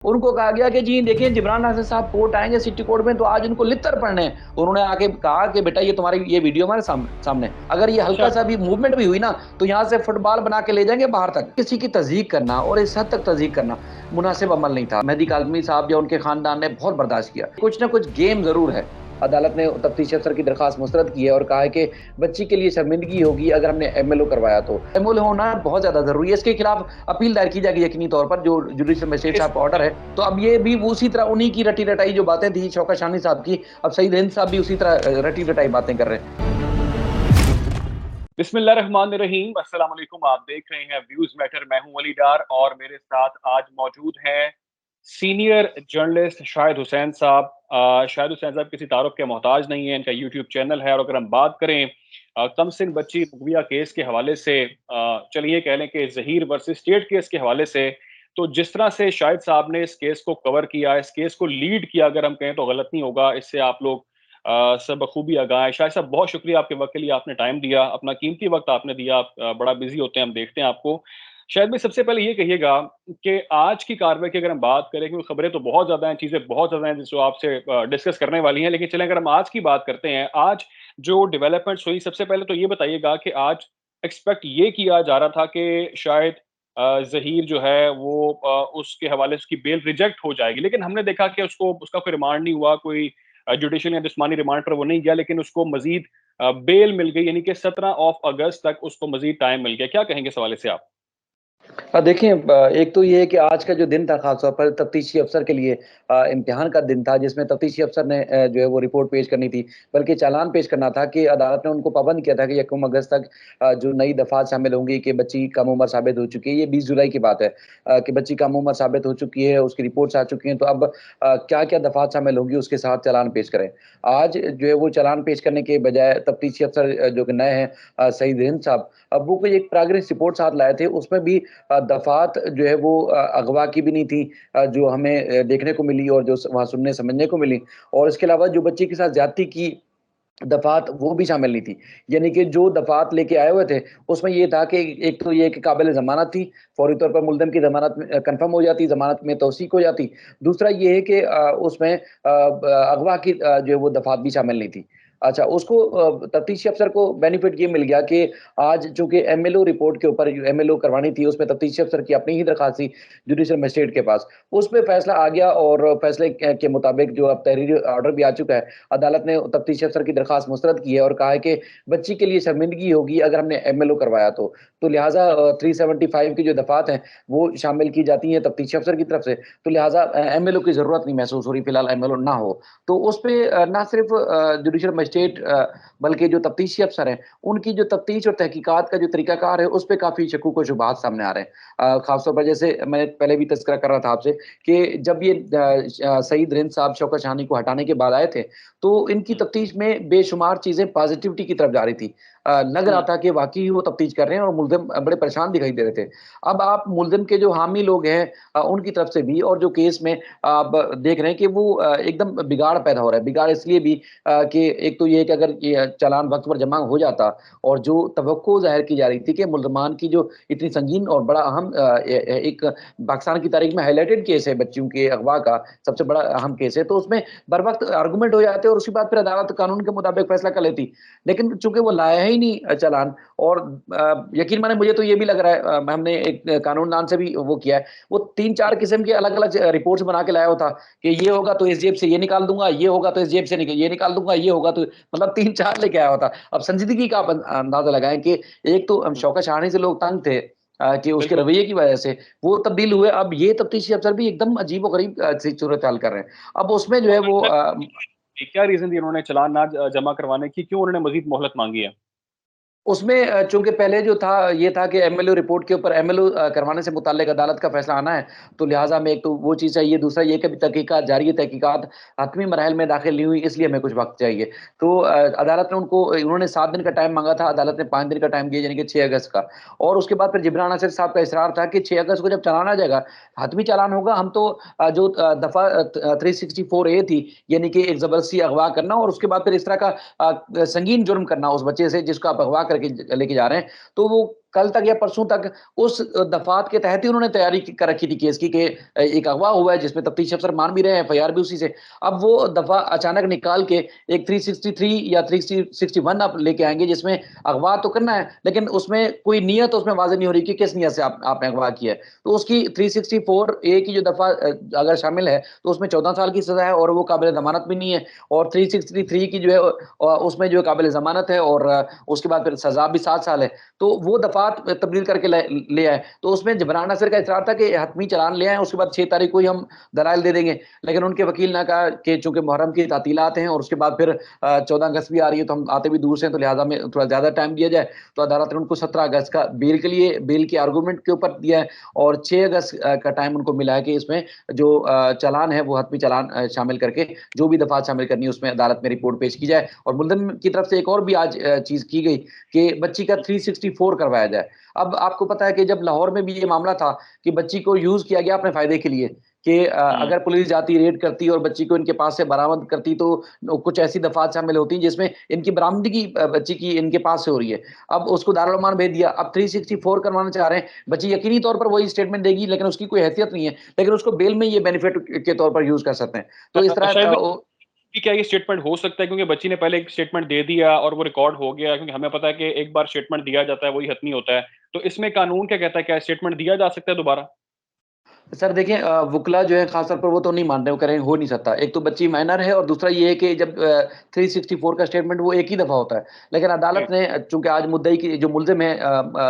उनको कहा गया कि जी देखिए जिब्रान नाज़िर साहब कोर्ट आएँगे सिटी कोर्ट में तो आज उनको लित्तर पढ़ने हैं। उन्होंने आके कहा कि बेटा ये तुम्हारी ये वीडियो हमारे सामने है। अगर ये अच्छा। हल्का-सा भी मूवमेंट भी हुई ना तो यहाँ से फुटबॉल बना के ले जाएँगे बाहर तक। किसी की तज़यीक करना और इस हद तक तज़यीक करना मुनासिब अमल नहीं था। मेहदी काज़मी साहब या उनके खानदान ने बहुत बर्दाश्त किया। कुछ ना कुछ गेम ज़रूर है। अदालत ने तफ्तीशी अफ़सर की दरख़्वास्त मुस्तरद की है और कहा है कि बच्ची के लिए शर्मिंदगी होगी अगर हमने एमएलओ करवाया तो। एमएलओ होना बहुत ज़्यादा ज़रूरी है। इसके खिलाफ अपील दायर की जाएगी यकीनी तौर पर जो जुडिशल मजिस्ट्रेट इस साहब का ऑर्डर है। तो अब ये भी उसी तरह उन्हीं की रटी-रटाई जो बातें थी शौकत शानी साहब की, अब सईद हिंद साहब भी उसी तरह रटी-रटाई बातें कर रहे हैं। बिस्मिल्लाहिर्रहमानिर्रहीम, अस्सलाम वालेकुम। आप देख रहे हैं व्यूज मैटर। मैं हूं वली डार और मेरे साथ आज मौजूद हैं सीनियर जर्नलिस्ट शाहिद हुसैन साहब। शाहिद हुसैन साहब किसी तारुफ के मोहताज नहीं है। इनका यूट्यूब चैनल है और अगर हम बात करें कमसिन बच्ची मुगविया केस के हवाले से, चलिए कह लें कि जहीर वर्सेस स्टेट केस के हवाले से, तो जिस तरह से शाहिद साहब ने इस केस को कवर किया, इस केस को लीड किया, अगर हम कहें तो गलत नहीं होगा, इससे आप लोग सब बखूबी आगाह हैं। शाहिद साहब बहुत शुक्रिया आपके वक्त के लिए, आपने टाइम दिया, अपना कीमती वक्त आपने दिया। आप बड़ा बिजी होते हैं, हम देखते हैं आपको। शायद भाई सबसे पहले ये कहिएगा कि आज की कार्रवाई की अगर हम बात करें, क्योंकि खबरें तो बहुत ज़्यादा हैं, चीज़ें बहुत ज़्यादा हैं जो आपसे डिस्कस करने वाली हैं, लेकिन चलें अगर हम आज की बात करते हैं, आज जो डेवलपमेंट्स हुई, सबसे पहले तो ये बताइएगा कि आज एक्सपेक्ट ये किया जा रहा था कि शायद ज़हीर जो है वो उसके हवाले से उसकी बेल रिजेक्ट हो जाएगी, लेकिन हमने देखा कि उसको उसका कोई रिमांड नहीं हुआ, कोई जुडिशियल या जिस्मानी रिमांड पर वो नहीं गया, लेकिन उसको मज़ीद बेल मिल गई, यानी कि 17 ऑफ अगस्त तक उसको मज़ीद टाइम मिल गया। क्या कहेंगे इस हवाले से आप? देखिए एक तो ये है कि आज का जो दिन था ख़ास तौर पर तफ्तीशी अफ़सर के लिए इम्तिहान का दिन था जिसमें तफ्तीशी अफ़सर ने जो है वो रिपोर्ट पेश करनी थी, बल्कि चालान पेश करना था कि अदालत ने उनको पाबंद किया था कि 1 अगस्त तक जो नई दफ़ात शामिल होंगी कि बच्ची कम उम्र साबित हो चुकी है। ये 20 जुलाई की बात है कि बच्ची कम उम्र साबित हो चुकी है, उसकी रिपोर्ट्स आ चुकी हैं, तो अब क्या-क्या दफ़ात शामिल होंगी उसके साथ चालान पेश करें। आज जो है वो चालान पेश करने के बजाय तफ्तीशी अफ़सर जो कि नए हैं सईद हिंद साहब, अब वो कोई एक प्रोग्रेस रिपोर्ट साथ लाए थे, उसमें भी दफ़ात जो है वो अगवा की भी नहीं थी जो हमें देखने को मिली और जो वहाँ सुनने समझने को मिली और इसके अलावा जो बच्ची के साथ ज़्यादती की दफ़ात वो भी शामिल नहीं थी। यानी कि जो दफ़ात लेके आए हुए थे, उसमें ये था कि एक तो ये कि काबिल ज़मानत थी, फौरी तौर पर मुल्ज़िम की ज़मानत कन्फ़र्म हो जाती, ज़मानत में तौसीक़ हो जाती। दूसरा ये है कि उसमें अगवा की जो है वो दफ़ात भी शामिल नहीं थी। अच्छा, उसको तफ्तीशी अफ़सर को बेनिफिट ये मिल गया कि आज चूँकि एमएलओ रिपोर्ट के ऊपर एमएलओ करवानी थी, उसमें तफ्तीशी अफ़सर की अपनी ही दरख़्वास्त थी जुडिशियल मजिस्ट्रेट के पास। उसपे फ़ैसला आ गया और फ़ैसले के मुताबिक जो अब तहरीरी ऑर्डर भी आ चुका है, अदालत ने तफ्तीशी अफ़सर की दरख़्वास्त मुस्तरद की है और कहा है कि बच्ची के लिए शर्मिंदगी होगी अगर हमने एमएलओ करवाया तो। तो लिहाज़ा 375 की जो दफ़ात हैं, वो शामिल की जाती हैं तफ्तीशी अफ़सर की तरफ से, तो लिहाज़ा एमएलओ की ज़रूरत नहीं महसूस हो रही, फ़िलहाल एमएलओ ना हो। तो उसपे ना सिर्फ़ जुडिशियल मजिस्ट्रेट बल्कि जो तफ्तीशी अफ़सर हैं, उनकी जो तफ्तीश और तहकीकात का जो तरीक़ाकार है, उसपे काफ़ी शकूक व शुबहात सामने आ रहे हैं। ख़ास तौर पर जैसे मैंने पहले भी तज़किरा कर रहा था आपसे कि जब ये सईद रिंद साहब शौकत शानी को हटाने के बाद आए थे, तो इनकी हुँ, तफ्तीश में बेशुमार चीज़ें पॉज़िटिविटी की तरफ जा रही थी। लग रहा हुँ, था कि वाक़ई वो तफ्तीश कर रहे हैं और मुल्ज़िम बड़े परेशान दिखाई दे रहे थे। अब आप मुल्ज़िम के जो हामी लोग हैं उनकी तरफ से भी और जो केस में आप देख रहे हैं कि वो एकदम बिगाड़ पैदा हो रहा है। बिगाड़ इसलिए भी कि एक तो ये है कि अगर ये चालान वक़्त पर जमा हो जाता और जो तवक्को ज़ाहिर की जा रही थी कि मुल्ज़मान की जो इतनी संगीन और बड़ा अहम एक पाकिस्तान की तारीख़ में हाइलाइटेड केस है बच्चियों के अगवा का, सबसे बड़ा अहम केस है, तो उसमें बर वक़्त आर्गुमेंट हो जाते और उसके बाद फिर अदालत कानून के मुताबिक फ़ैसला कर लेती। लेकिन चूँकि वो लाया ही नहीं चालान और यकीन मानिए मुझे तो ये भी लग रहा है हमने एक कानूनदान से भी वो किया है, वो 3-4 किस्म के अलग-अलग रिपोर्ट्स बना के लाया हुआ था कि ये होगा तो इस जेब से ये निकाल दूँगा, ये होगा तो इस जेब से ये निकाल दूँगा, ये होगा तो मतलब 3-4 लेके आया हुआ था। अब संजीदगी का आप अंदाज़ा लगाएँ कि एक तो हुँ, शौकत शाहानी से लोग तंग थे कि उसके बिल्कुल। रवैये की वजह से, वो तब्दील हुए, अब ये तफ्तीशी अफ़सर भी एकदम अजीब-ओ-गरीब सी सूरत-हाल कर रहे हैं। अब उसमें जो तो है वो अंदर क्या रीज़न दिए उन्होंने चालान ना जमा करवाने की? क्यों उन्होंने मज़ीद मोहलत माँगी है? उसमें चूँकि पहले जो था, ये था कि एमएलओ रिपोर्ट के ऊपर एमएलओ करवाने से मुताल्लिक अदालत का फ़ैसला आना है, तो लिहाज़ा हमें एक तो वो चीज़ चाहिए, दूसरा ये कि अभी तहकीकात जारी है, तहकीकात हतमी मराहिल में दाखिल नहीं हुई, इसलिए हमें कुछ वक़्त चाहिए। तो अदालत ने उन्होंने 7 दिन का टाइम माँगा था, अदालत ने 5 दिन का टाइम दिया, यानी कि 6 अगस्त का। और उसके बाद फिर जिब्रान नासिर साहब का इसरार था कि 6 अगस्त को जब चालान आ जाएगा, हतमी चालान होगा, हम तो जो दफ़ा 364 ए थी, यानी कि एक ज़बरदस्ती अगवा करना और उसके बाद फिर इस तरह का संगीन जुर्म करना उस बच्चे से जिसको आप अगवा करके लेके जा रहे हैं, तो वो कल तक या परसों तक उस दफात के तहत ही उन्होंने तैयारी कर रखी थी केस की कि एक अगवा हुआ है जिसमें तफ्तीश अफसर मान भी रहे हैं, एफआईआर भी उसी से। अब वो दफा अचानक निकाल के एक 363 या 361 आप लेके आएंगे जिसमें अगवा तो करना है, लेकिन उसमें कोई नियत उसमें वाजे नहीं हो रही कि किस नियत से आपने अगवा किया है। तो उसकी 364 ए की जो दफा अगर शामिल है तो उसमें 14 साल की सजा है और वो काबिल जमानत भी नहीं है। और 363 की जो है उसमें जो काबिल जमानत है और उसके बाद फिर सजा भी 7 साल है। तो वो दफात तब्दील करके ले आए। तो उसमें जबरान नासिर का इसरार था कि हतमी चलान ले आए, उसके बाद 6 तारीख को ही हम दलाइल दे देंगे। लेकिन उनके वकील ने कहा कि चूंकि मुहर्रम की तातीलात हैं और उसके बाद फिर 14 अगस्त भी आ रही है, तो हम आते भी दूर से हैं, तो लिहाजा में थोड़ा ज्यादा टाइम दिया जाए। तो अदालत ने उनको 17 अगस्त का बेल के लिए, बेल के आर्गूमेंट के ऊपर दिया है और 6 अगस्त का टाइम उनको मिला है कि इसमें जो चालान है वो हतमी चालान शामिल करके जो भी दफात शामिल करनी है उसमें अदालत में रिपोर्ट पेश की जाए। और मुल्जिम की तरफ से एक और भी आज चीज की गई कि बच्ची का 364 करवाया जाए। अब आपको पता है कि जब लाहौर में भी ये मामला था कि बच्ची को यूज किया गया अपने फायदे के लिए कि हुँ। अगर पुलिस जाती, रेड करती और बच्ची को इनके पास से बरामद करती, तो कुछ ऐसी दफात शामिल होती जिसमें इनकी बरामदगी बच्ची की इनके पास से हो रही है। अब उसको दारुल अमान भेज दिया, अब 364 करवाना चाह रहे हैं। बच्ची यकीनी तौर पर वही स्टेटमेंट देगी, लेकिन उसकी कोई हैसियत नहीं है, लेकिन उसको बेल में ये बेनिफिट के तौर पर यूज कर सकते हैं। तो इस तरह शायद भाई कि क्या ये स्टेटमेंट हो सकता है क्योंकि बच्ची ने पहले एक स्टेटमेंट दे दिया और वो रिकॉर्ड हो गया, क्योंकि हमें पता है कि एक बार स्टेटमेंट दिया जाता है वही हतमी होता है। तो इसमें कानून क्या कहता है, क्या स्टेटमेंट दिया जा सकता है दोबारा? सर देखिए, वुकला जो है खासतौर पर वो तो नहीं मान रहे, वो कह रहे हैं हो नहीं सकता। एक तो बच्ची माइनर है और दूसरा ये है कि जब 364 का स्टेटमेंट वो एक ही दफा होता है। लेकिन अदालत जी। ने चूंकि आज मुद्दई की जो मुल्जिम है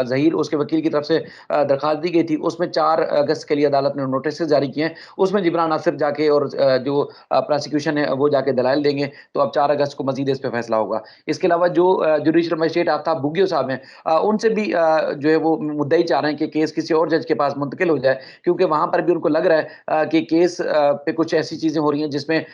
जहीर, उसके वकील की तरफ से दरखास्त दी गई थी, उसमें 4 अगस्त के लिए अदालत ने नोटिस जारी किए हैं। उसमें जिब्रान नासिर जाके और जो प्रोसिक्यूशन है वो जाके दलाइल देंगे। तो अब 4 अगस्त को मजीद इस पर फैसला होगा। इसके अलावा जो जुडिशल मजिस्ट्रेट आफ्ताब बुगियो साहब हैं, उनसे भी जो है वो मुद्दई चाह रहे हैं कि केस किसी और जज के पास मुंतकिल हो जाए, क्योंकि वहां पर भी उनको लग रहा है कि केस पे कुछ ऐसी चीजें हो रही हैं जिसमें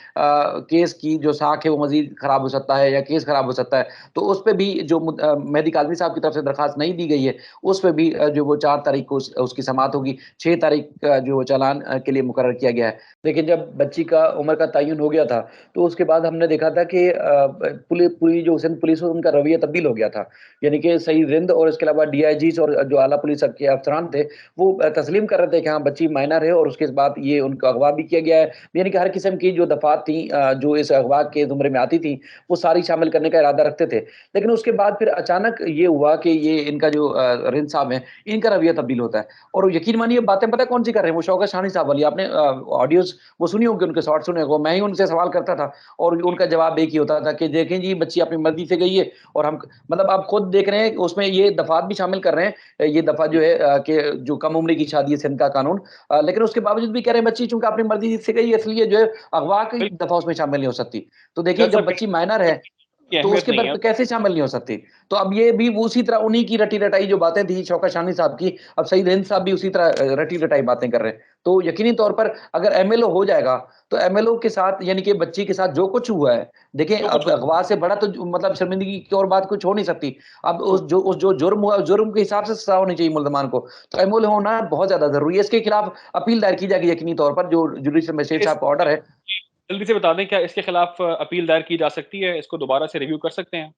केस की जो साख है वो मजीद खराब हो सकता है या केस खराब हो सकता है। तो उस पर भी जो मेहदी काजमी साहब की तरफ से दरखास्त नहीं दी गई है, उस पर भी जो वो 4 तारीख को उसकी समात होगी। 6 तारीख का जो चालान के लिए मुकर्रर किया गया है। लेकिन जब बच्ची का उम्र का तयन हो गया था, तो उसके बाद हमने देखा था कि पूरी पूरी जो सिंध पुलिस हो उनका रवैया तब्दील हो गया था। यानी कि सईद रिंद और इसके अलावा डीआईजीज और जो आला पुलिस के अफसरान थे, वो तस्लीम कर रहे थे कि हाँ बच्ची माइनर है और उसके बाद ये उनका अगवा भी किया गया है। यानी कि हर किस्म की जो दफात थी जो इस अगवा के जुमरे में आती थी, वो सारी शामिल करने का इरादा रखते थे। लेकिन उसके बाद फिर अचानक ये हुआ कि ये इनका जो रिंद साहब है, इनका रवैया तब्दील होता है। और यकीन मानिए बातें पता है कौन सी कर रहे हैं, वो शौकत शानी साहब वाली। आपने ऑडियोज वो सुनी होगी, उनके शॉर्ट सुने होंगे। मैं ही उनसे सवाल करता था और उनका जवाब एक ही होता था कि देखें जी, बच्ची अपनी मर्जी से गई है और हम, मतलब आप खुद देख रहे हैं कि उसमें ये दफात भी शामिल कर रहे हैं। ये दफा जो है कि जो कम उम्र की शादी है सिंध का कानून, लेकिन उसके बावजूद भी कह रहे हैं बच्ची चूंकि अपनी मर्जी से गई है, इसलिए जो है अगवा की बिल्कुल, दफा उसमें शामिल नहीं हो सकती। तो देखिए जज जब साहब बच्ची माइनर है की तो अहमियत उसके नहीं पर है। कैसे शामिल नहीं हो सकती। तो अब ये भी उसी तरह उन्हीं की रटी रटाई जो बातें थी शौकत शानी साहब की, अब सईद हिंद साहब भी उसी तरह रटी रटाई बातें कर रहे हैं। तो यकीनी तौर पर अगर एमएलओ हो जाएगा, तो एमएलओ के साथ यानी कि बच्ची के साथ जो कुछ हुआ है, देखें जो कुछ अब अगवा से बड़ा तो मतलब शर्मिंदगी की और बात कुछ हो नहीं सकती। अब उस जो जुर्म हुआ, उस जुर्म के हिसाब से सजा होनी चाहिए मुल्जमान को। तो एमएलओ होना बहुत ज्यादा जरूरी है। इसके खिलाफ अपील दायर की जाएगी यकीनी तौर पर, जो जुडिशल मजिस्ट्रेट इस साहब का ऑर्डर है। जल्दी से बता दें, क्या इसके खिलाफ अपील दायर की जा सकती है? इसको दोबारा से रिव्यू कर सकते हैं?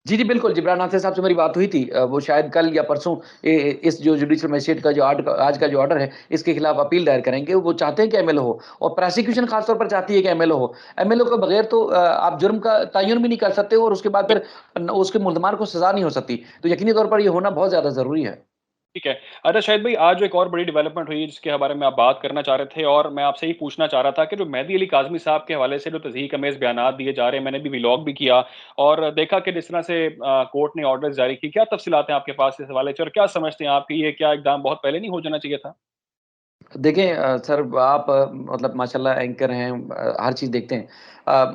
जी, जी, बिल्कुल, जिब्रान नासिर साहब से मेरी बात हुई थी। वो शायद कल या परसों इस जो जुडिशियल मजिस्ट्रेट का जो आज का जो ऑर्डर है, इसके खिलाफ अपील दायर करेंगे। वो चाहते हैं कि एमएलओ हो और प्रोसिक्यूशन खास तौर पर चाहती है कि एमएलओ हो। एमएलओ के बगैर तो आप जुर्म का तयन भी नहीं कर सकते और उसके बाद फिर उसके मुल्ज़मान को सज़ा नहीं हो सकती। तो यकीनी तौर पर ये होना बहुत ज़्यादा ज़रूरी है। ठीक है। अच्छा शाहिद भाई, आज जो एक और बड़ी डेवलपमेंट हुई है जिसके बारे में आप बात करना चाह रहे थे, और मैं आपसे यही पूछना चाह रहा था कि जो मेहदी अली काज़मी साहब के हवाले से जो तज़हीक अमेज़ बयानात दिए जा रहे हैं, मैंने भी व्लॉग भी किया और देखा कि जिस तरह से कोर्ट ने ऑर्डर्स जारी किए। क्या तफ़सीलात हैं आपके पास इस हवाले से, और क्या समझते हैं आप कि ये क्या इक़दाम बहुत पहले नहीं हो जाना चाहिए था? देखें सर आप मतलब माशाल्लाह एंकर हैं, हर चीज़ देखते हैं।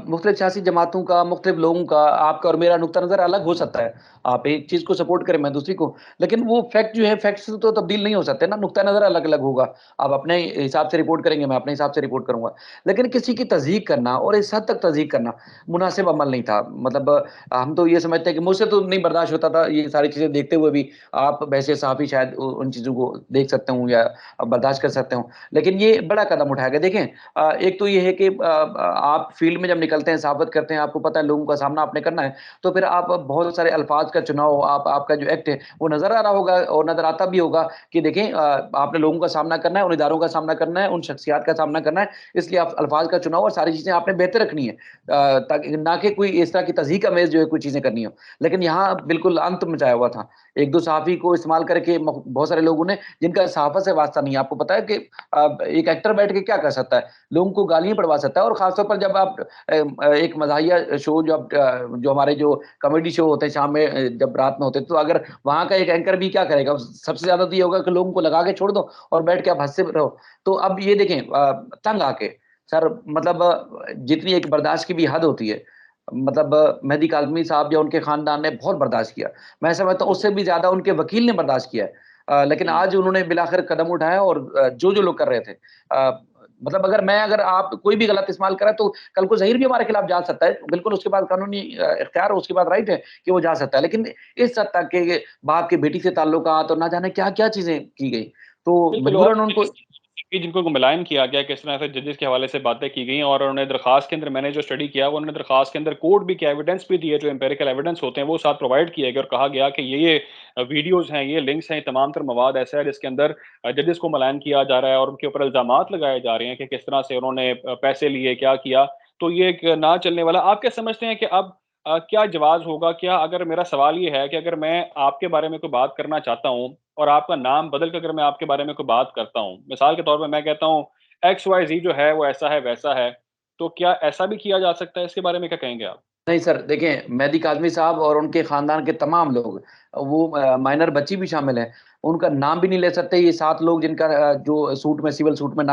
मुख्तलिफ सियासी जमातों का, मुख्तलिफ लोगों का, आपका और मेरा नुक्ता नज़र अलग हो सकता है। आप एक चीज़ को सपोर्ट करें, मैं दूसरी को। लेकिन वो फैक्ट जो है, फैक्ट से तो तब्दील नहीं हो सकते ना, नुक्ता नज़र अलग-अलग होगा। आप अपने हिसाब से रिपोर्ट करेंगे, मैं अपने हिसाब से रिपोर्ट करूँगा। लेकिन किसी की तज़हीक करना और इस हद तक तज़हीक करना मुनासिब अमल नहीं था। मतलब हम तो ये समझते हैं कि मुझसे तो नहीं बर्दाश्त होता था ये सारी चीज़ें देखते हुए भी। आप वैसे सहाफ़ी शायद उन चीज़ों को देख सकते हूँ या बर्दाश्त कर सकते हूँ। लेकिन ये बड़ा कदम उठाया गया। देखें एक तो ये है कि आप फील्ड फील्ड में जब निकलते हैं, सहाफ़त करते हैं, आपको पता है लोगों का सामना आपने करना है, तो फिर आप बहुत सारे अल्फ़ाज़ का चुनाव आपका जो एक्ट है, वो नज़र आ रहा होगा और नज़र आता भी होगा कि देखें आपने लोगों का सामना करना है, उन इदारों का सामना करना है, उन शख्सियात का सामना करना है, इसलिए आप अल्फ़ाज़ का चुनाव और सारी चीज़ें आपने बेहतर रखनी है। ताकि ना कि कोई इस तरह की तज़हीक आमेज़ जो है कोई चीज़ें करनी हो। लेकिन यहाँ बिल्कुल अंत मचाया हुआ था। 1-2 सहाफ़ी को इस्तेमाल करके बहुत सारे लोगों ने जिनका सहाफ़त से वास्ता नहीं है, आपको पता है कि एक एक्टर बैठ के क्या कर सकता है? लोगों को गालियाँ पड़वा सकता है और ख़ास तौर पर जब आप एक मज़ाहिया शो जो हमारे जो कॉमेडी शो होते हैं शाम में जब रात में होते हैं, तो अगर वहाँ का एक एंकर भी क्या करेगा? सबसे ज़्यादा तो ये होगा कि लोगों को लगा के छोड़ दो और बैठ के आप हँसते रहो। तो अब ये देखें तंग आके सर मतलब जितनी एक बर्दाश्त की भी हद होती है, मतलब मेहदी काज़मी साहब या उनके ख़ानदान ने बहुत बर्दाश्त किया। मैं समझता हूँ उससे भी ज़्यादा उनके वकील ने बर्दाश्त किया है। लेकिन हुँ। आज उन्होंने बिलाख़िर कदम उठाया और जो-जो लोग कर रहे थे मतलब अगर आप कोई भी गलत इस्तेमाल करा तो कल को ज़हीर भी हमारे खिलाफ जा सकता है। बिल्कुल उसके पास कानूनी इख्तियार है, उसके पास राइट है कि वो जा सकता है। लेकिन इस हद तक के बाप की बेटी से ताल्लुकात और ना जाने क्या-क्या चीज़ें की गई। तो बिल्कुल और मजबूरन उनको जिनको मुलायम किया गया, किस तरह से जजेस के हवाले से बातें की गई और उन्होंने दरख़्वास्त के अंदर मैंने जो स्टडी किया, वो उन्होंने दरख़्वास्त के अंदर कोड भी किया, एविडेंस भी दिए, जो एम्पिरिकल एविडेंस होते हैं, वो साथ प्रोवाइड किए गए और कहा गया कि ये वीडियोज़ हैं, ये लिंक्स हैं, तमाम तर मवाद ऐसा है जिसके अंदर जजेस को मुलायम किया जा रहा है और उनके ऊपर इल्ज़ामात लगाए जा रहे हैं कि किस तरह से उन्होंने पैसे लिए, क्या किया। तो ये एक ना चलने वाला आप क्या समझते हैं कि अब क्या जवाज़ होगा? क्या अगर मेरा सवाल ये है कि अगर मैं आपके बारे में कोई बात करना चाहता हूँ और आपका नाम बदल के अगर मैं आपके बारे में कोई बात करता हूँ, मिसाल के तौर पे मैं कहता हूँ एक्स वाई ज़ी जो है वो ऐसा है, वैसा है, तो क्या ऐसा भी किया जा सकता है? इसके बारे में क्या कहेंगे आप? नहीं सर, देखें मेहदी काज़मी साहब और उनके ख़ानदान के तमाम लोग, वो माइनर बच्ची भी शामिल है, उनका नाम भी नहीं ले सकते। ये 7 लोग जिनका जो सूट में सिविल सूट में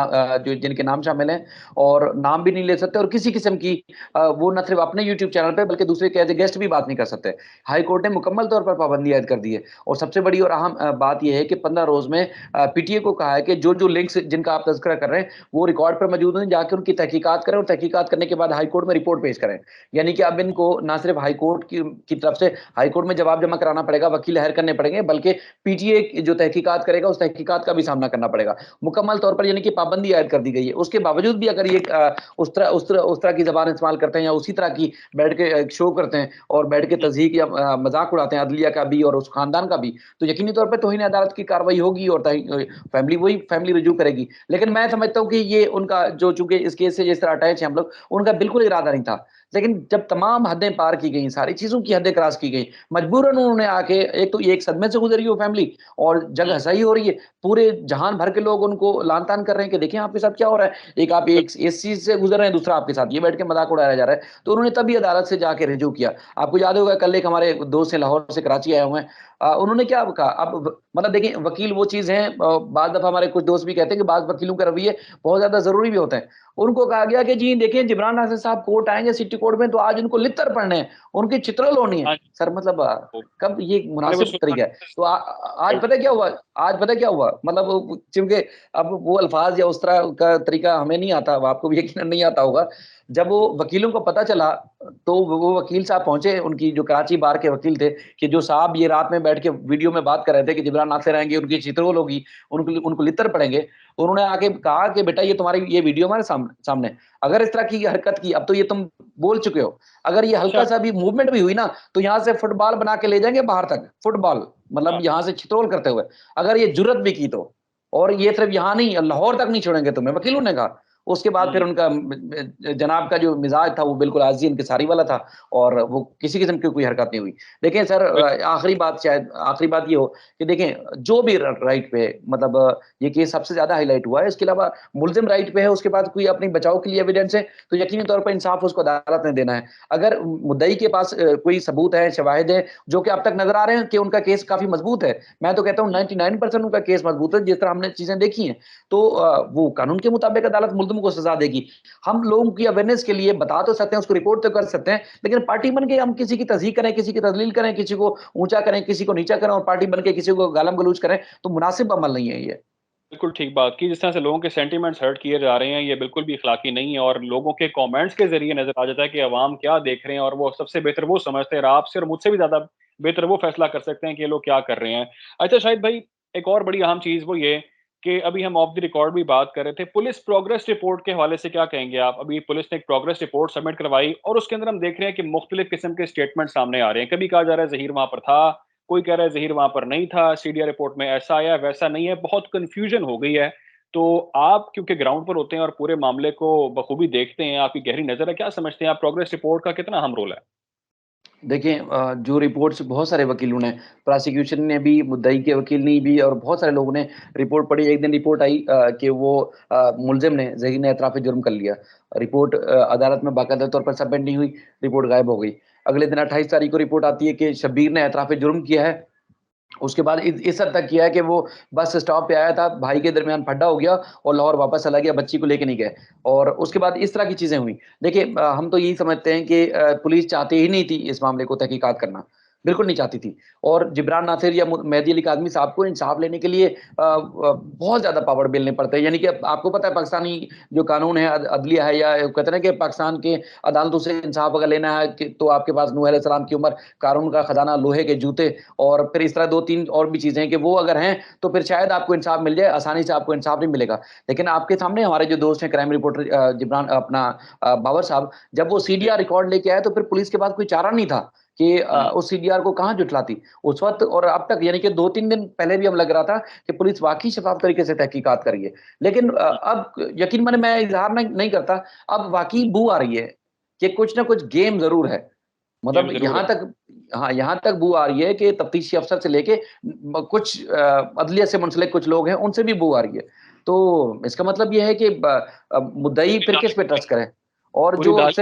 जो जिनके नाम शामिल हैं और नाम भी नहीं ले सकते और किसी किस्म की वो ना सिर्फ़ अपने यूट्यूब चैनल पे बल्कि दूसरे के एज़ ए गेस्ट भी बात नहीं कर सकते। हाई कोर्ट ने मुकम्मल तौर पर पाबंदी आयद कर दी है और सबसे बड़ी और अहम बात ये है कि 15 रोज़ में पीटीए को कहा है कि जो-जो लिंक्स जिनका आप तज़किरा कर रहे हैं, वो रिकॉर्ड पर मौजूद हैं, जाके उनकी तहकीकात करें और तहकीकात करने के बाद हाई कोर्ट में रिपोर्ट पेश करें। यानी कि अब इनको ना सिर्फ हाई कोर्ट की तरफ से हाई कोर्ट में जवाब जमा कराना पड़ेगा, वकील हायर करने पड़ेंगे, बल्कि पीटीए जो तहकीकात करेगा, उस तहकीकात का भी सामना करना पड़ेगा। मुकम्मल तौर पर यानी कि पाबंदी आयद कर दी गई है। उसके बावजूद भी अगर ये उस तरह की ज़बान इस्तेमाल करते हैं या उसी तरह की बैठ के शो करते हैं और बैठ के तज़हीक या मज़ाक उड़ाते हैं अदलिया का भी और उस खानदान का भी, तो यकीनी तौर पे तौहीन अदालत की कार्रवाई होगी और फैमिली रुजू करेगी। लेकिन मैं समझता हूँ कि ये उनका जो चूँकि इस केस से जिस तरह अटैच हैं हम लोग, उनका बिल्कुल इरादा नहीं था। लेकिन जब तमाम हदें पार की गईं, सारी चीज़ों की हदें क्रॉस की गईं, मजबूरन उन्होंने आके एक तो ये एक सदमे से गुज़री वो फैमिली और हुँ, जगहज़ाही हो रही है। पूरे जहान भर के लोग उनको लान-तान कर रहे हैं कि देखिए आपके साथ क्या हो रहा है। एक आप बिल एक इस चीज़ से गुज़र रहे हैं, दूसरा आपके साथ ये बैठ के मज़ाक उड़ाया जा रहा है। तो उन्होंने तभी अदालत से जाके रिजू किया। आपको याद होगा कल एक हमारे दोस्त हैं लाहौर से कराची आए हुए हैं। उन्होंने क्या कहा अब मतलब देखिए वकील वो चीज़ है बाद दफ़ा हमारे कुछ दोस्त भी कहते हैं कि बाज़ वकीलों का रवैये बहुत ज़्यादा ज़रूरी भी होते हैं। उनको कहा गया कि जी देखिए जिब्रान नाज़िर साहब कोर्ट आएँगे सिटी कोर्ट में तो आज उनको लित्तर पड़ने हैं, उनकी चित्रल होनी है। हाँ जी, सर मतलब वो कब ये मैंने वो मुनासिब सुना तरीका है? तो आज पता है क्या हुआ? आज पता है क्या हुआ? मतलब चूँकि अब वो अल्फ़ाज़ या उस तरह का तरीका हमें नहीं आता, अब आपको भी यकीनन नहीं आता होगा। जब वो वकीलों को पता चला, तो वो वकील साहब पहुँचे, उनकी जो कराची बार के वकील थे, कि जो साहब ये रात में बैठ के वीडियो में बात कर रहे थे कि जिब्रान नासिर आएँगे, उनकी चित्रगोल होगी, उनको उनको लित्तर पड़ेंगे। उन्होंने आके कहा कि बेटा ये तुम्हारी ये वीडियो हमारे सामने, अगर इस तरह की हरकत की, अब तो ये तुम बोल चुके हो, अगर ये अच्छा, हल्का-सा भी मूवमेंट भी हुई ना, तो यहाँ से फुटबॉल बना के ले जाएँगे बाहर तक, फुटबॉल, मतलब हाँ, यहाँ से छितरोल करते हुए। अगर ये जुर्रत भी की तो। और ये सिर्फ़ यहाँ नहीं, लाहौर तक नहीं छोड़ेंगे तुम्हें, वकीलों ने कहा। उसके बाद फिर हुँ, उनका जनाब का जो मिज़ाज था, वो बिल्कुल आज़ी इंकिसारी वाला था और वो किसी किस्म की कोई हरकत नहीं हुई। देखें सर बिल आखिरी बात ये हो कि देखें, जो भी राइट पे है, मतलब ये केस सबसे ज़्यादा हाइलाइट हुआ है। इसके अलावा मुल्ज़िम राइट पे है, उसके बाद कोई अपने बचाव के लिए एविडेंस है, तो यकीनी तौर पर इंसाफ़ उसको अदालत ने देना है। अगर मुद्दई के पास कोई सबूत है, शवाहिद है, जो कि अब तक नज़र आ रहे हैं कि उनका केस काफ़ी मज़बूत है। मैं तो कहता हूँ 99% उनका केस मज़बूत है, जिस तरह हमने चीज़ें देखी हैं। तो वो कानून के मुताबिक अदालत मुल्ज़िम को सज़ा देगी। हम लोगों की अवेयरनेस के लिए बता तो सकते हैं, उसको रिपोर्ट तो कर सकते हैं, लेकिन पार्टी बन के हम किसी की तज़हीक करें, किसी की तज़लील करें, किसी को ऊँचा करें, किसी को नीचा करें और पार्टी बन के किसी को गालम-गलौच करें, तो मुनासिब अमल नहीं है ये। बिल्कुल ठीक बात की, जिस तरह से लोगों के सेंटिमेंट्स हर्ट किए जा रहे हैं, ये बिल्कुल भी अखलाकी नहीं है और लोगों के कमेंट्स के ज़रिए नज़र आ जाता है कि अवाम क्या देख रहे हैं और वो सबसे बेहतर वो समझते हैं और आपसे और मुझसे भी ज़्यादा बेहतर वो फैसला कर सकते हैं कि ये लोग क्या कर रहे हैं। अच्छा शाहिद भाई, एक और बड़ी अहम चीज़ वो ये कि अभी हम ऑफ द रिकॉर्ड भी बात कर रहे थे, पुलिस प्रोग्रेस रिपोर्ट के हवाले से क्या कहेंगे आप? अभी पुलिस ने एक प्रोग्रेस रिपोर्ट सबमिट करवाई और उसके अंदर हम देख रहे हैं कि मुख्तलिफ किस्म के स्टेटमेंट सामने आ रहे हैं। कभी कहा जा रहा है ज़हीर वहाँ पर था, कोई कह रहा है ज़हीर वहाँ पर नहीं था, सीडीआर रिपोर्ट में ऐसा आया, वैसा नहीं है, बहुत कन्फ्यूजन हो गई है। तो आप क्योंकि ग्राउंड पर होते हैं और पूरे मामले को बखूबी देखते हैं, आपकी गहरी नज़र है, क्या समझते हैं आप प्रोग्रेस रिपोर्ट का कितना अहम रोल है? देखिए जो रिपोर्ट्स बहुत सारे वकीलों ने, प्रोसिक्यूशन ने भी, मुद्दई के वकील ने भी और बहुत सारे लोगों ने रिपोर्ट पढ़ी। एक दिन रिपोर्ट आई कि वो मुल्ज़िम ने, ज़हीर ने एतराफ़ जुर्म कर लिया। रिपोर्ट अदालत में बाकायदा तौर पर सबमिट नहीं हुई, रिपोर्ट गायब हो गई। अगले दिन 28 तारीख को रिपोर्ट आती है कि शब्बीर ने एतराफ़ जुर्म किया है। उसके बाद इस हद तक किया है कि वो बस स्टॉप पे आया था, भाई के दरमियान फड्डा हो गया और लाहौर वापस चला गया, बच्ची को लेके नहीं गए और उसके बाद इस तरह की चीज़ें हुई। देखिए हम तो यही समझते हैं कि पुलिस चाहती ही नहीं थी इस मामले को तहकीकात करना, बिल्कुल नहीं चाहती थी और जिब्रान नासिर या मेहदी अली काज़मी साहब को इंसाफ लेने के लिए बहुत ज़्यादा पापड़ बेलने पड़ते हैं। यानी कि आपको पता है पाकिस्तानी जो कानून है, अदलिया है या कहते हैं ना कि पाकिस्तान के अदालतों से इंसाफ अगर लेना है कि तो आपके पास नूह अलैहिस्सलाम की उम्र, कारून का खजाना, लोहे के जूते और फिर इस तरह 2-3 और भी चीज़ें हैं कि वो अगर हैं, तो फिर शायद आपको इंसाफ मिल जाए, आसानी से आपको इंसाफ नहीं मिलेगा। लेकिन आपके सामने हमारे जो दोस्त हैं क्राइम रिपोर्टर जिब्रान अपना बाबर साहब, जब वो जी। सीडीआर रिकॉर्ड लेके आए, तो फिर पुलिस के पास कोई चारा नहीं था कि हुँ, उस सीडीआर को कहाँ जुटलाती। उस वक़्त और अब तक यानी कि 2-3 दिन पहले भी हमें लग रहा था कि पुलिस वाक़ई शफ़ाफ़ तरीके से तहकीकात कर रही है। लेकिन हुँ। अब यकीन माने मैं इज़हार नहीं करता, अब वाक़ई बू आ रही है कि कुछ ना कुछ गेम ज़रूर है। गेम मतलब ज़रूर यहाँ है। तक हाँ, यहाँ तक बू आ रही है कि तफ्तीशी अफ़सर से लेके कुछ अदलिया से मुंसलिक कुछ लोग हैं, उनसे भी बू आ रही है। तो इसका मतलब ये है कि मुद्दई पूरी फिर किस पे दाल ट्रस्ट करें? और पूरी जो दाल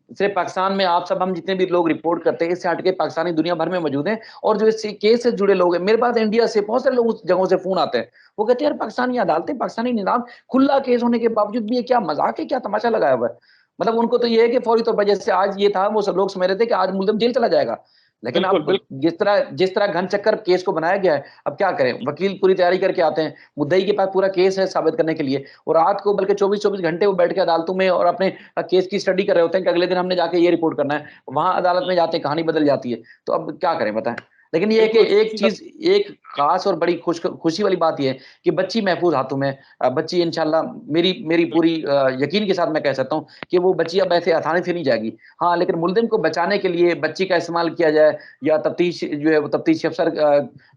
सिर्फ़ पाकिस्तान में आप सब हम जितने भी लोग रिपोर्ट करते हैं, इससे हट के पाकिस्तानी दुनिया भर में मौजूद हैं और जो इस केस से जुड़े लोग हैं, मेरे पास इंडिया से बहुत सारे लोग उस जगहों से फ़ोन आते हैं। वो कहते हैं, "यार पाकिस्तानी अदालतें, पाकिस्तानी निज़ाम, खुला केस होने के बावजूद भी ये क्या मज़ाक है, क्या तमाशा लगाया हुआ है?" मतलब उनको तो ये है कि फौरी तौर पर जैसे आज ये था, वो सब लोग समझ रहे थे कि आज मुल्ज़िम जेल चला जाएगा। लेकिन बिल्कुल, अब बिल्कुल। जिस तरह घन चक्कर केस को बनाया गया है, अब क्या करें? वकील पूरी तैयारी करके आते हैं, मुद्दई के पास पूरा केस है साबित करने के लिए और रात को बल्कि 24-24 घंटे वो बैठ के अदालतों में और अपने केस की स्टडी कर रहे होते हैं कि अगले दिन हमने जाके ये रिपोर्ट करना है। वहाँ अदालत में जाते हैं, कहानी बदल जाती है। तो अब क्या करें बताएँ? लेकिन ये है कि बिल्कुल, एक सीधा चीज़, एक ख़ास और बड़ी खुशी वाली बात ये है कि बच्ची महफ़ूज़ हाथों में है। बच्ची इंशाअल्लाह मेरी मेरी बिल्कुल। पूरी यकीन के साथ मैं कह सकता हूँ कि वो बच्ची अब ऐसे आसानी से नहीं जाएगी। हाँ, लेकिन मुल्ज़िम को बचाने के लिए बच्ची का इस्तेमाल किया जाए या तफ्तीश जो है वो तफ्तीशी अफ़सर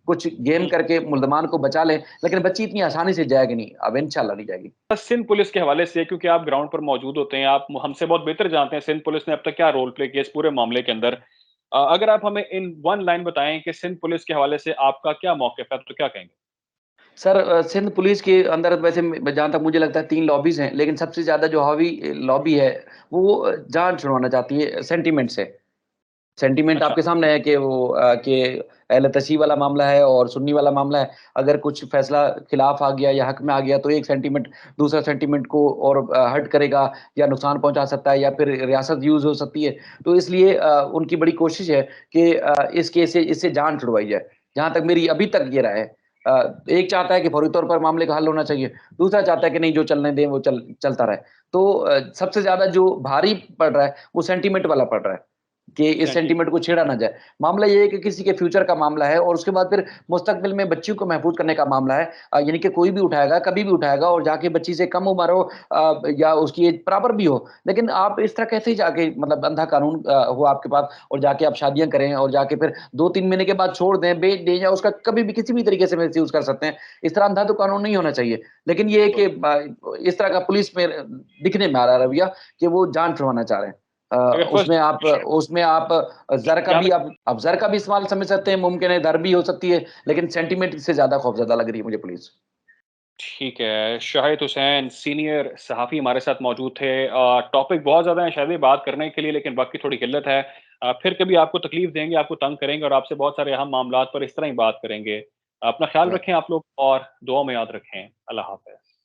कुछ गेम हुँ। करके मुल्ज़मान को बचा लें, लेकिन बच्ची इतनी आसानी से जाएगी नहीं, अब इंशाअल्लाह नहीं जाएगी। बस सिंध पुलिस के हवाले से क्योंकि आप ग्राउंड पर मौजूद होते हैं, आप हमसे बहुत बेहतर जानते हैं सिंध पुलिस ने अब तक क्या रोल प्ले किया इस पूरे मामले के अंदर। अगर आप हमें इन वन लाइन बताएँ कि सिंध पुलिस के हवाले से आपका क्या मौक़िफ़ है, तो क्या कहेंगे? सर सिंध पुलिस के अंदर वैसे जहाँ तक मुझे लगता है 3 लॉबीज़ हैं, लेकिन सबसे ज़्यादा जो हावी लॉबी है, वो जान छुड़वाना चाहती है सेंटीमेंट से। सेंटीमेंट अच्छा। आपके सामने है कि वो कि अहले तशी वाला मामला है और सुन्नी वाला मामला है। अगर कुछ फ़ैसला खिलाफ आ गया या हक में आ गया, तो एक सेंटीमेंट दूसरा सेंटीमेंट को और हर्ट करेगा या नुकसान पहुँचा सकता है या फिर रियासत यूज़ हो सकती है। तो इसलिए उनकी बड़ी कोशिश है कि इस केस से इससे जान छुड़वाई जाए। जहाँ तक मेरी अभी तक ये राय है। एक चाहता है कि फौरी तौर पर मामले का हल होना चाहिए, दूसरा चाहता है कि नहीं जो चलने दें वो चलता रहे। तो सबसे ज़्यादा जो भारी पड़ रहा है, वो सेंटीमेंट वाला पड़ रहा है। कि इस सेंटी सेंटीमेंट को छेड़ा ना जाए। मामला ये है कि किसी के फ्यूचर का मामला है और उसके बाद फिर मुस्तकबिल में बच्चियों को महफूज़ करने का मामला है। यानी कि कोई भी उठाएगा, कभी भी उठाएगा और जाके बच्ची से कम उम्र हो या उसकी एज बराबर भी हो। लेकिन आप इस तरह कैसे जाके मतलब अंधा कानून हो आपके पास और जाके आप शादियाँ करें और जाके फिर 2-3 महीने के बाद छोड़ दें, बेच दें या उसका कभी भी किसी भी तरीके से मिसयूज़ कर सकते हैं। इस तरह अंधा तो कानून नहीं होना चाहिए। लेकिन ये है कि इस तरह का पुलिस में दिखने में आ रहा है रवैया कि वो जान छुड़वाना चाह रहे हैं। अगर उसमें आप ज़र का यहाँ भी पे आप ज़र का भी इस्तेमाल समझ सकते हैं, मुमकिन है दर भी हो सकती है, लेकिन सेंटीमेंट से ज़्यादा खौफ़ज़दा लग रही है मुझे पुलिस। ठीक है, शाहिद हुसैन सीनियर सहाफ़ी हमारे साथ मौजूद थे। टॉपिक बहुत ज़्यादा है शायद ये बात करने के लिए लेकिन वक़्त की थोड़ी किल्लत है। फिर कभी आपको तकलीफ़ देंगे, आपको तंग करेंगे और आपसे बहुत सारे अहम मामलात पर इस तरह ही बात करेंगे। अपना ख़्याल अल्लाह रखें आप लोग और दुआ में याद रखें। अल्लाह हाफ़िज़।